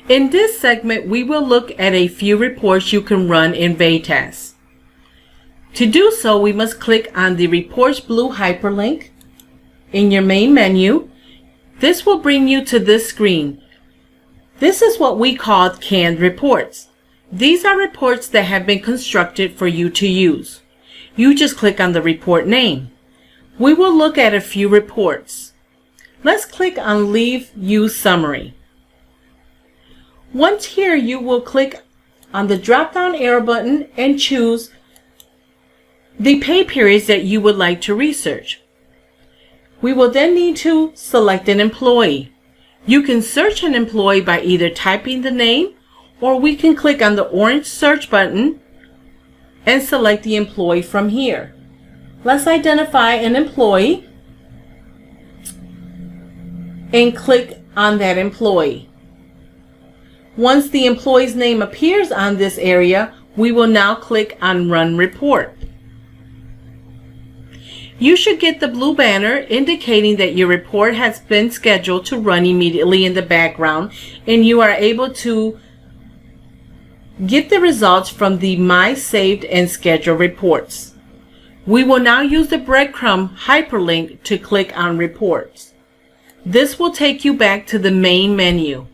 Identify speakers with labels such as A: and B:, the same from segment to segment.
A: In this segment, we will look at a few reports you can run in VETAS. To do so, we must click on the Reports blue hyperlink in your main menu. This will bring you to this screen. This is what we call canned reports. These are reports that have been constructed for you to use. You just click on the report name. We will look at a few reports. Let's click on Leave Use Summary. Once here, you will click on the drop-down arrow button and choose the pay periods that you would like to research. We will then need to select an employee. You can search an employee by either typing the name, or we can click on the orange search button and select the employee from here. Let's identify an employee and click on that employee. Once the employee's name appears on this area, we will now click on Run Report. You should get the blue banner indicating that your report has been scheduled to run immediately in the background, and you are able to get the results from the My Saved and Scheduled reports. We will now use the breadcrumb hyperlink to click on Reports. This will take you back to the main menu.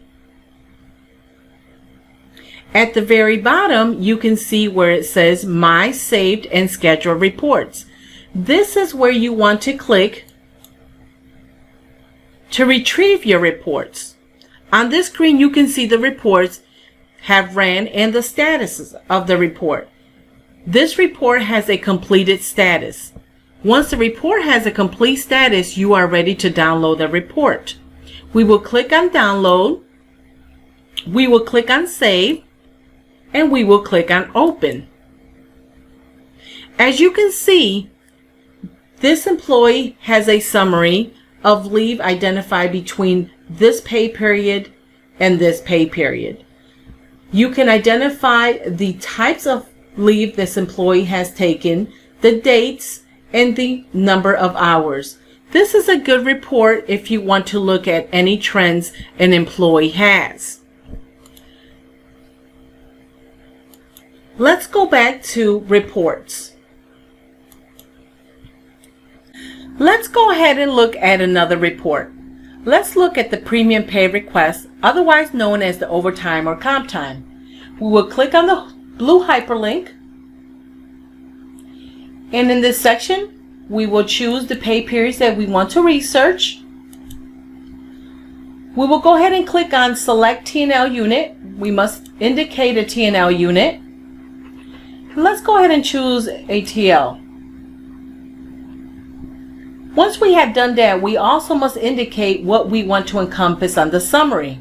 A: At the very bottom, you can see where it says My Saved and Scheduled Reports. This is where you want to click to retrieve your reports. On this screen, you can see the reports have ran and the statuses of the report. This report has a completed status. Once the report has a complete status, you are ready to download the report. We will click on Download, we will click on Save, and we will click on Open. As you can see, this employee has a summary of leave identified between this pay period and this pay period. You can identify the types of leave this employee has taken, the dates, and the number of hours. This is a good report if you want to look at any trends an employee has. Let's go back to reports. Let's go ahead and look at another report. Let's look at the premium pay request, otherwise known as the overtime or comp time. We will click on the blue hyperlink, and in this section, we will choose the pay periods that we want to research. We will go ahead and click on Select T&L Unit. We must indicate a T&L unit. Let's go ahead and choose a TL. Once we have done that, we also must indicate what we want to encompass on the summary.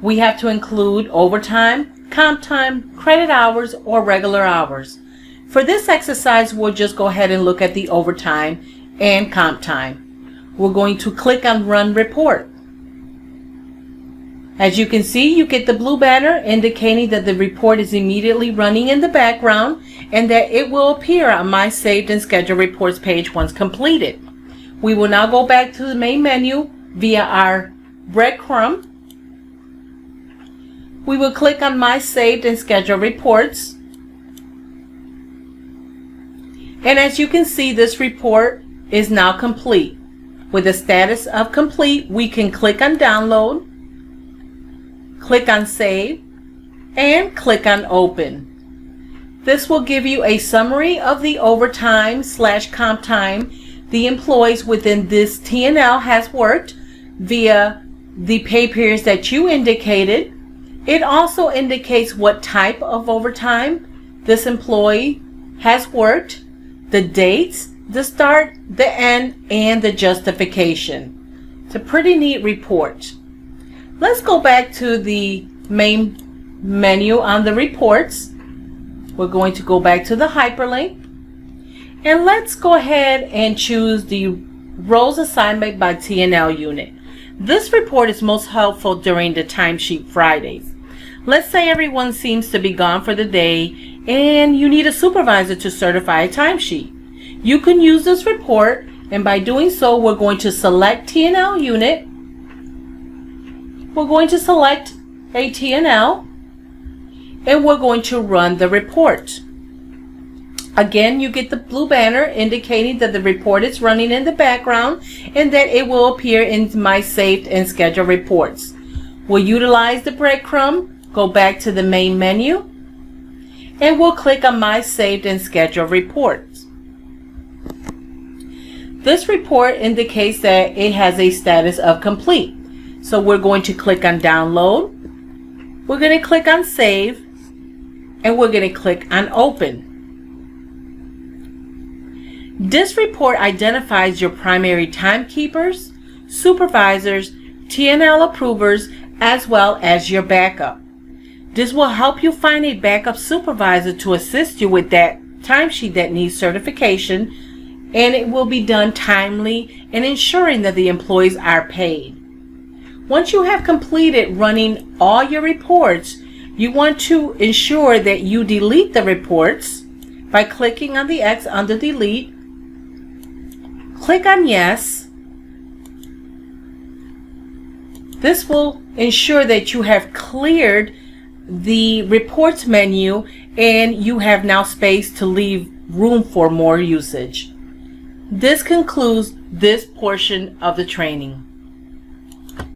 A: We have to include overtime, comp time, credit hours, or regular hours. For this exercise, we'll just go ahead and look at the overtime and comp time. We're going to click on Run Report. As you can see, you get the blue banner indicating that the report is immediately running in the background and that it will appear on My Saved and Scheduled Reports page once completed. We will now go back to the main menu via our breadcrumb. We will click on My Saved and Scheduled Reports. And as you can see, this report is now complete. With the status of complete, we can click on Download, click on Save, and click on Open. This will give you a summary of the overtime/comp time the employees within this T&L has worked via the pay periods that you indicated. It also indicates what type of overtime this employee has worked, the dates, the start, the end, and the justification. It's a pretty neat report. Let's go back to the main menu on the reports. We're going to go back to the hyperlink. And let's go ahead and choose the roles assignment by T&L unit. This report is most helpful during the timesheet Fridays. Let's say everyone seems to be gone for the day and you need a supervisor to certify a timesheet. You can use this report, and by doing so, we're going to select T&L unit. We're going to select a T&L, and we're going to run the report. Again, you get the blue banner indicating that the report is running in the background and that it will appear in my saved and scheduled reports. We'll utilize the breadcrumb, go back to the main menu, and we'll click on my saved and scheduled reports. This report indicates that it has a status of complete. So we're going to click on download, we're going to click on save, and we're going to click on open. This report identifies your primary timekeepers, supervisors, T&L approvers, as well as your backup. This will help you find a backup supervisor to assist you with that timesheet that needs certification, and it will be done timely and ensuring that the employees are paid. Once you have completed running all your reports, you want to ensure that you delete the reports by clicking on the X under delete. Click on yes. This will ensure that you have cleared the reports menu and you have now space to leave room for more usage. This concludes this portion of the training.